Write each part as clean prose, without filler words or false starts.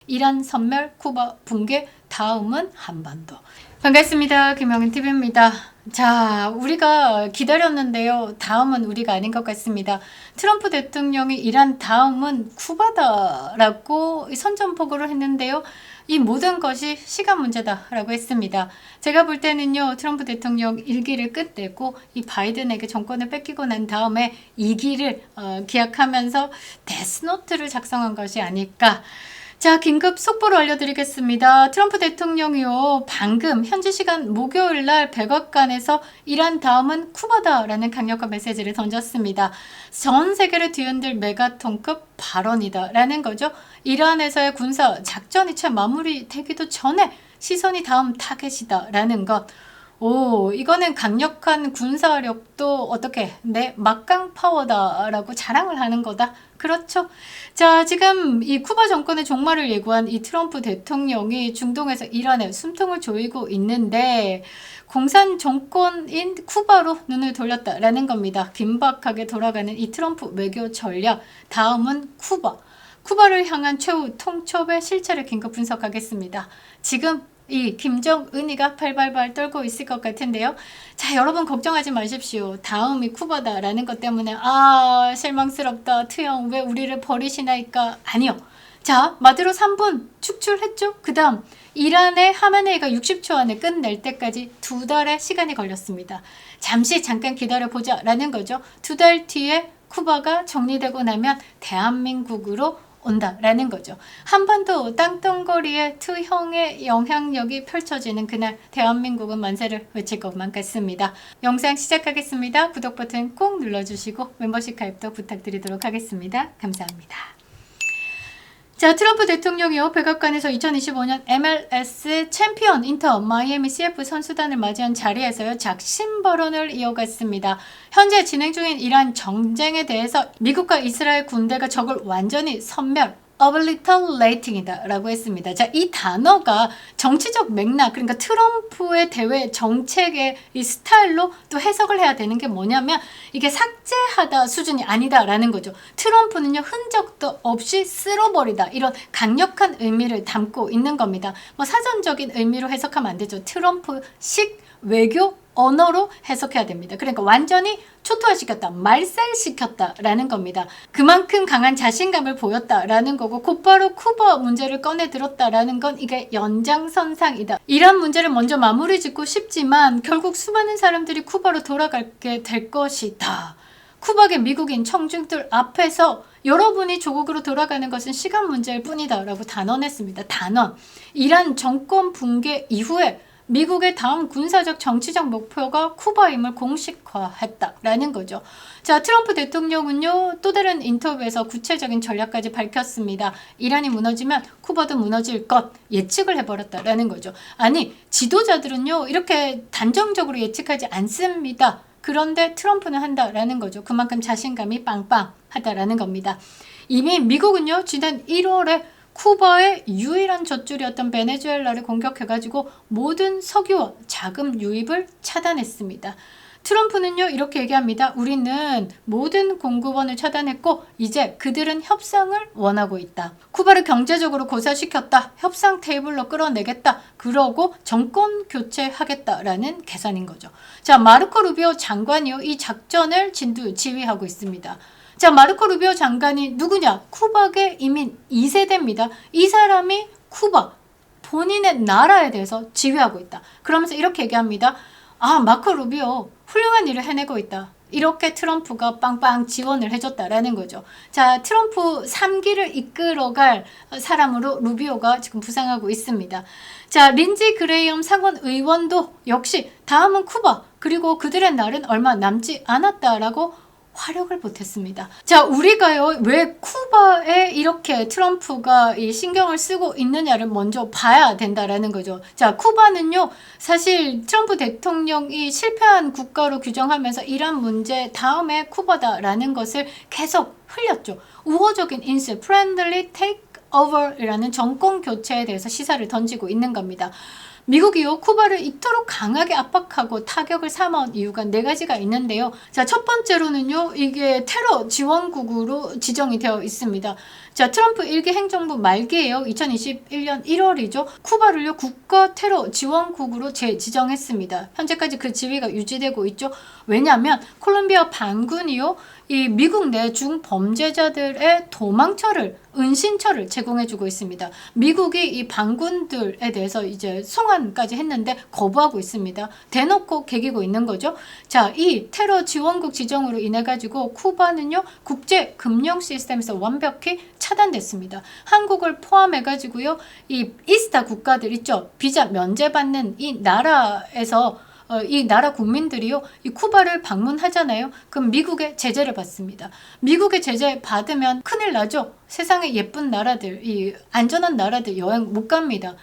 이란 선멸, 쿠바 붕괴, 다음은 한반도. 반갑습니다. 김영은TV입니다. 자, 우리가 기다렸는데요. 다음은 우리가 아닌 것 같습니다. 트럼프 대통령이 이란 다음은 쿠바다라고 선전포고를 했는데요. 이 모든 것이 시간 문제다라고 했습니다. 제가 볼 때는요, 트럼프 대통령 1기를 끝내고 이 바이든에게 정권을 뺏기고 난 다음에 2기를 기약하면서 데스노트를 작성한 것이 아닐까. 자, 긴급 속보를 알려드리겠습니다. 트럼프 대통령이요, 방금 현지 시간 목요일 날 백악관에서 이란 다음은 쿠바다라는 강력한 메시지를 던졌습니다. 전 세계를 뒤흔들 메가톤급 발언이다 라는 거죠. 이란에서의 군사 작전이 채 마무리되기도 전에 시선이 다음 타겟이다 라는 것. 오, 이거는 강력한 군사력도 어떻게 내 막강 파워다라고 자랑을 하는 거다. 그렇죠. 자, 지금 이 쿠바 정권의 종말을 예고한 이 트럼프 대통령이 중동에서 이란에 숨통을 조이고 있는데 공산 정권인 쿠바로 눈을 돌렸다라는 겁니다. 긴박하게 돌아가는 이 트럼프 외교 전략, 다음은 쿠바. 쿠바를 향한 최후 통첩의 실체를 긴급 분석하겠습니다. 지금 이 김정은이가 발발발 떨고 있을 것 같은데요. 자, 여러분 걱정하지 마십시오. 다음이 쿠바다라는 것 때문에 실망스럽다. 트영 왜 우리를 버리시나이까. 아니요. 자, 마두로 3분 축출했죠. 그 다음 이란의 하메네이가 60초 안에 끝낼 때까지 2달의 시간이 걸렸습니다. 잠깐 기다려보자 라는 거죠. 2달 뒤에 쿠바가 정리되고 나면 대한민국으로 온다라는 거죠. 한반도 땅덩거리에 투형의 영향력이 펼쳐지는 그날 대한민국은 만세를 외칠 것만 같습니다. 영상 시작하겠습니다. 구독 버튼 꼭 눌러주시고 멤버십 가입도 부탁드리도록 하겠습니다. 감사합니다. 자, 트럼프 대통령이요, 백악관에서 2025년 MLS 챔피언 인터 마이애미 CF 선수단을 맞이한 자리에서요, 작심 발언을 이어갔습니다. 현재 진행 중인 이란 정쟁에 대해서 미국과 이스라엘 군대가 적을 완전히 섬멸, obliterating이다 라고 했습니다. 자, 이 단어가 정치적 맥락, 그러니까 트럼프의 대외 정책의 이 스타일로 또 해석을 해야 되는 게 뭐냐면 이게 삭제하다 수준이 아니다 라는 거죠. 트럼프는요, 흔적도 없이 쓸어버리다, 이런 강력한 의미를 담고 있는 겁니다. 뭐 사전적인 의미로 해석하면 안 되죠. 트럼프식 외교 언어로 해석해야 됩니다. 그러니까 완전히 초토화시켰다, 말살시켰다라는 겁니다. 그만큼 강한 자신감을 보였다라는 거고, 곧바로 쿠바 문제를 꺼내 들었다라는 건 이게 연장선상이다. 이란 문제를 먼저 마무리 짓고 싶지만 결국 수많은 사람들이 쿠바로 돌아가게 될 것이다. 쿠바계 미국인 청중들 앞에서 여러분이 조국으로 돌아가는 것은 시간 문제일 뿐이다 라고 단언했습니다. 단언. 이란 정권 붕괴 이후에 미국의 다음 군사적 정치적 목표가 쿠바임을 공식화했다라는 거죠. 자, 트럼프 대통령은요, 또 다른 인터뷰에서 구체적인 전략까지 밝혔습니다. 이란이 무너지면 쿠바도 무너질 것 예측을 해버렸다라는 거죠. 아니, 지도자들은요, 이렇게 단정적으로 예측하지 않습니다. 그런데 트럼프는 한다라는 거죠. 그만큼 자신감이 빵빵하다라는 겁니다. 이미 미국은요, 지난 1월에 쿠바의 유일한 젖줄이었던 베네수엘라를 공격해가지고 모든 석유와 자금 유입을 차단했습니다. 트럼프는요, 이렇게 얘기합니다. 우리는 모든 공급원을 차단했고 이제 그들은 협상을 원하고 있다. 쿠바를 경제적으로 고사시켰다. 협상 테이블로 끌어내겠다. 그러고 정권 교체하겠다라는 계산인 거죠. 자, 마르코 루비오 장관이요, 이 작전을 지휘하고 있습니다. 자, 마르코 루비오 장관이 누구냐? 쿠바계 이민 2세대입니다. 이 사람이 쿠바, 본인의 나라에 대해서 지휘하고 있다. 그러면서 이렇게 얘기합니다. 마르코 루비오 훌륭한 일을 해내고 있다. 이렇게 트럼프가 빵빵 지원을 해줬다라는 거죠. 자, 트럼프 3기를 이끌어갈 사람으로 루비오가 지금 부상하고 있습니다. 자, 린지 그레이엄 상원 의원도 역시 다음은 쿠바, 그리고 그들의 날은 얼마 남지 않았다라고 화력을 보탰습니다. 자, 우리가요, 왜 쿠바에 이렇게 트럼프가 이 신경을 쓰고 있느냐를 먼저 봐야 된다라는 거죠. 자, 쿠바는요, 사실 트럼프 대통령이 실패한 국가로 규정하면서 이란 문제 다음에 쿠바다라는 것을 계속 흘렸죠. 우호적인 인수, friendly takeover이라는 정권 교체에 대해서 시사를 던지고 있는 겁니다. 미국이요 쿠바를 이토록 강하게 압박하고 타격을 삼아온 이유가 4가지가 있는데요. 자, 첫 번째로는요, 이게 테러 지원국으로 지정이 되어 있습니다. 자, 트럼프 1기 행정부 말기에요. 2021년 1월이죠. 쿠바를요 국가 테러 지원국으로 재지정했습니다. 현재까지 그 지위가 유지되고 있죠. 왜냐하면 콜롬비아 반군이요, 이 미국 내 중범죄자들의 도망처를, 은신처를 제공해주고 있습니다. 미국이 이 반군들에 대해서 이제 송환까지 했는데 거부하고 있습니다. 대놓고 개기고 있는 거죠. 자, 이 테러 지원국 지정으로 인해 가지고 쿠바는요 국제 금융 시스템에서 완벽히 차단됐습니다. 한국을 포함해 가지고요, 이 이스타 국가들 있죠. 비자 면제받는 이 나라에서 이 나라 국민들이요, 이 쿠바를 방문하잖아요. 그럼 미국의 제재를 받습니다. 미국의 제재 받으면 큰일 나죠. 세상의 예쁜 나라들, 이 안전한 나라들 여행 못 갑니다.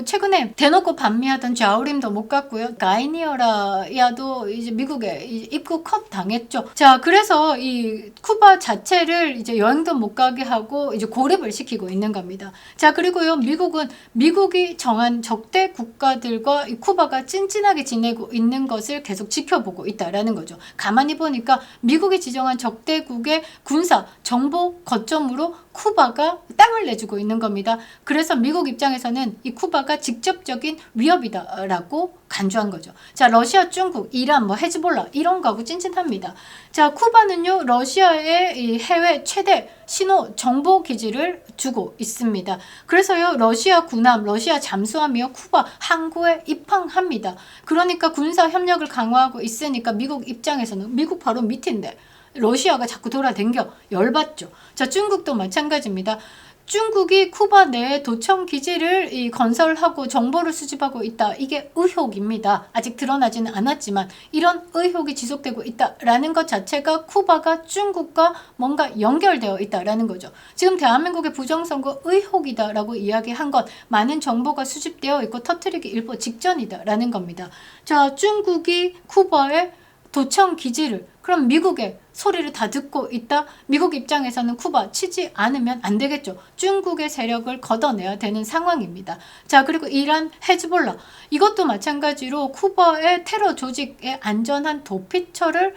최근에 대놓고 반미하던 자우림도 못 갔고요. 가이니어라야도 이제 미국에 입국 컷 당했죠. 자, 그래서 이 쿠바 자체를 이제 여행도 못 가게 하고 이제 고립을 시키고 있는 겁니다. 자, 그리고요, 미국은 미국이 정한 적대 국가들과 이 쿠바가 찐찐하게 지내고 있는 것을 계속 지켜보고 있다라는 거죠. 가만히 보니까 미국이 지정한 적대국의 군사 정보 거점으로 쿠바가 땅을 내주고 있는 겁니다. 그래서 미국 입장에서는 이 쿠바가 직접적인 위협이다라고 간주한 거죠. 자, 러시아, 중국, 이란, 뭐 헤즈볼라 이런 거하고 찐찐합니다. 자, 쿠바는요 러시아의 이 해외 최대 신호 정보 기지를 두고 있습니다. 그래서요 러시아 군함, 러시아 잠수함이요 쿠바 항구에 입항합니다. 그러니까 군사 협력을 강화하고 있으니까 미국 입장에서는, 미국 바로 밑인데 러시아가 자꾸 돌아댕겨 열받죠. 자, 중국도 마찬가지입니다. 중국이 쿠바 내에 도청 기지를 건설하고 정보를 수집하고 있다. 이게 의혹입니다. 아직 드러나지는 않았지만 이런 의혹이 지속되고 있다라는 것 자체가 쿠바가 중국과 뭔가 연결되어 있다라는 거죠. 지금 대한민국의 부정선거 의혹이다라고 이야기한 것, 많은 정보가 수집되어 있고 터뜨리기 일보 직전이다라는 겁니다. 자, 중국이 쿠바에 도청 기지를, 그럼 미국의 소리를 다 듣고 있다? 미국 입장에서는 쿠바 치지 않으면 안 되겠죠. 중국의 세력을 걷어내야 되는 상황입니다. 자, 그리고 이란, 헤즈볼라 이것도 마찬가지로 쿠바의 테러 조직의 안전한 도피처를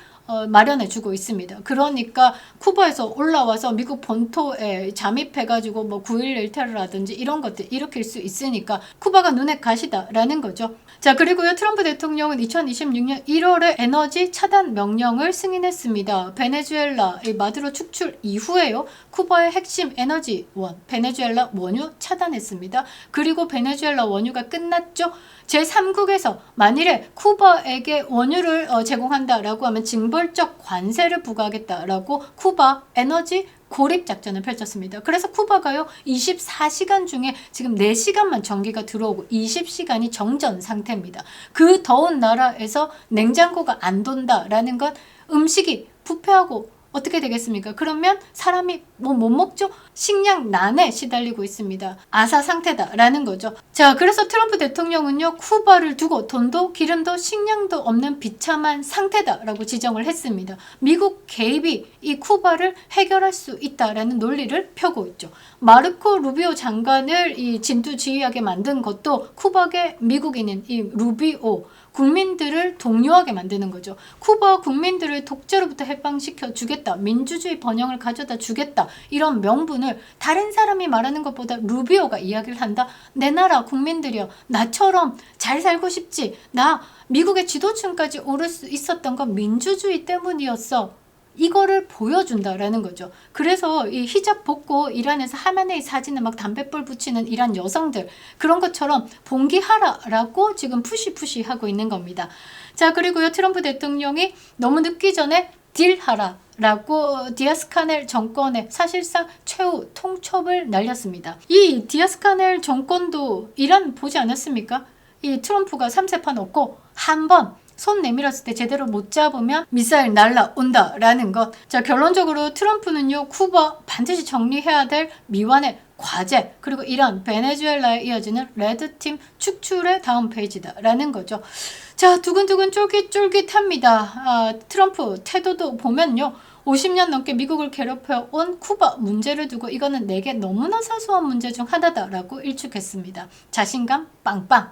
마련해주고 있습니다. 그러니까 쿠바에서 올라와서 미국 본토에 잠입해가지고 뭐 9.11 테러라든지 이런 것들 일으킬 수 있으니까 쿠바가 눈에 가시다라는 거죠. 자, 그리고요 트럼프 대통령은 2026년 1월에 에너지 차단 명령을 승인했습니다. 베네수엘라 마두로 축출 이후에요 쿠바의 핵심 에너지원 베네수엘라 원유 차단했습니다. 그리고 베네수엘라 원유가 끝났죠. 제3국에서 만일에 쿠바에게 원유를 제공한다라고 하면 징벌적 관세를 부과하겠다라고 쿠바 에너지 고립 작전을 펼쳤습니다. 그래서 쿠바가요 24시간 중에 지금 4시간만 전기가 들어오고 20시간이 정전 상태입니다. 그 더운 나라에서 냉장고가 안 돈다라는 건 음식이 부패하고 어떻게 되겠습니까? 그러면 사람이 뭐 못 먹죠? 식량난에 시달리고 있습니다. 아사 상태다라는 거죠. 자, 그래서 트럼프 대통령은요 쿠바를 두고 돈도 기름도 식량도 없는 비참한 상태다라고 지정을 했습니다. 미국 개입이 이 쿠바를 해결할 수 있다라는 논리를 펴고 있죠. 마르코 루비오 장관을 이 진두지휘하게 만든 것도 쿠바계 미국인인 이 루비오 국민들을 동요하게 만드는 거죠. 쿠바 국민들을 독재로부터 해방시켜 주겠다. 민주주의 번영을 가져다 주겠다. 이런 명분을 다른 사람이 말하는 것보다 루비오가 이야기를 한다. 내 나라 국민들이여 나처럼 잘 살고 싶지. 나 미국의 지도층까지 오를 수 있었던 건 민주주의 때문이었어. 이거를 보여준다라는 거죠. 그래서 이 히잡 벗고 이란에서 하마네이 사진에 막 담뱃불 붙이는 이란 여성들 그런 것처럼 봉기하라라고 지금 푸시푸시 하고 있는 겁니다. 자, 그리고요 트럼프 대통령이 너무 늦기 전에 딜하라 라고 디아스카넬 정권의 사실상 최후 통첩을 날렸습니다. 이 디아스카넬 정권도 이란 보지 않았습니까? 이 트럼프가 3세판 없고 한번 손 내밀었을 때 제대로 못 잡으면 미사일 날라온다라는 것. 자, 결론적으로 트럼프는요 쿠바 반드시 정리해야 될 미완의 과제 그리고 이란, 베네수엘라에 이어지는 레드팀 축출의 다음 페이지다라는 거죠. 자, 두근두근 쫄깃쫄깃합니다. 트럼프 태도도 보면요 50년 넘게 미국을 괴롭혀온 쿠바 문제를 두고 이거는 내게 너무나 사소한 문제 중 하나다라고 일축했습니다. 자신감 빵빵.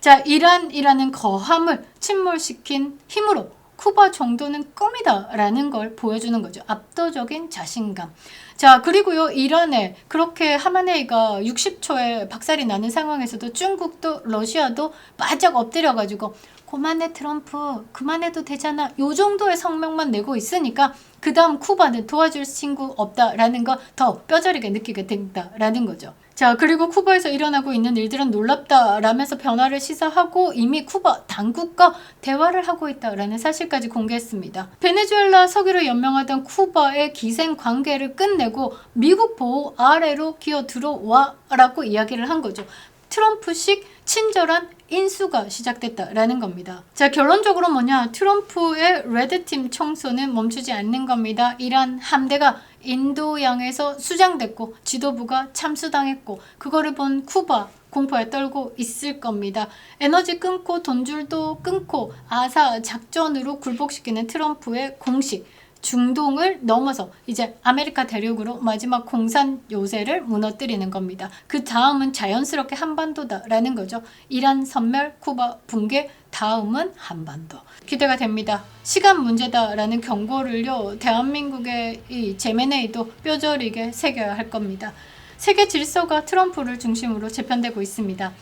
자, 이란이라는 거함을 침몰시킨 힘으로 쿠바 정도는 껌이다 라는 걸 보여주는 거죠. 압도적인 자신감. 자, 그리고요, 이란에 그렇게 하마네이가 60초에 박살이 나는 상황에서도 중국도 러시아도 바짝 엎드려가지고 그만해 트럼프, 그만해도 되잖아, 요 정도의 성명만 내고 있으니까 그 다음 쿠바는 도와줄 친구 없다라는 거 더 뼈저리게 느끼게 된다라는 거죠. 자, 그리고 쿠바에서 일어나고 있는 일들은 놀랍다라면서 변화를 시사하고 이미 쿠바 당국과 대화를 하고 있다라는 사실까지 공개했습니다. 베네수엘라 서기로 연명하던 쿠바의 기생 관계를 끝내고 미국 보호 아래로 기어 들어와라고 이야기를 한 거죠. 트럼프식 친절한 인수가 시작됐다라는 겁니다. 자, 결론적으로 뭐냐? 트럼프의 레드팀 청소는 멈추지 않는 겁니다. 이란 함대가 인도양에서 수장됐고 지도부가 참수당했고 그거를 본 쿠바 공포에 떨고 있을 겁니다. 에너지 끊고 돈줄도 끊고 아사 작전으로 굴복시키는 트럼프의 공식 중동을 넘어서 이제 아메리카 대륙으로 마지막 공산 요새를 무너뜨리는 겁니다. 그 다음은 자연스럽게 한반도다라는 거죠. 이란 선멸, 쿠바 붕괴, 다음은 한반도. 기대가 됩니다. 시간 문제다라는 경고를요, 대한민국의 이 제메네이도 뼈저리게 새겨야 할 겁니다. 세계 질서가 트럼프를 중심으로 재편되고 있습니다.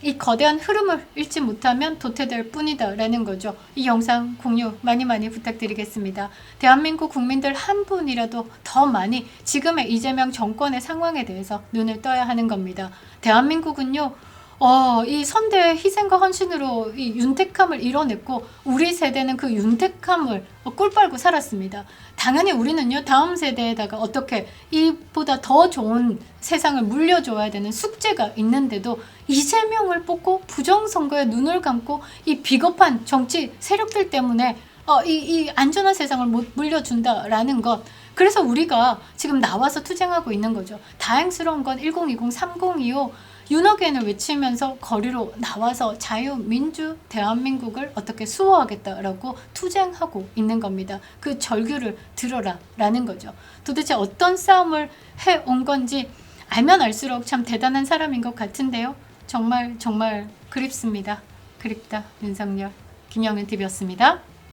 이 거대한 흐름을 읽지 못하면 도태될 뿐이다 라는 거죠. 이 영상 공유 많이 부탁드리겠습니다. 대한민국 국민들 한 분이라도 더 많이 지금의 이재명 정권의 상황에 대해서 눈을 떠야 하는 겁니다. 대한민국은요, 이 선대의 희생과 헌신으로 이 윤택함을 이뤄냈고 우리 세대는 그 윤택함을 꿀 빨고 살았습니다. 당연히 우리는요, 다음 세대에다가 어떻게 이보다 더 좋은 세상을 물려줘야 되는 숙제가 있는데도 이재명을 뽑고 부정선거에 눈을 감고 이 비겁한 정치 세력들 때문에 이 안전한 세상을 못 물려준다라는 것, 그래서 우리가 지금 나와서 투쟁하고 있는 거죠. 다행스러운 건 1020, 3025 윤어겐을 외치면서 거리로 나와서 자유민주 대한민국을 어떻게 수호하겠다라고 투쟁하고 있는 겁니다. 그 절규를 들어라 라는 거죠. 도대체 어떤 싸움을 해온 건지 알면 알수록 참 대단한 사람인 것 같은데요. 정말 그립습니다. 그립다 윤석열. 김영은TV였습니다.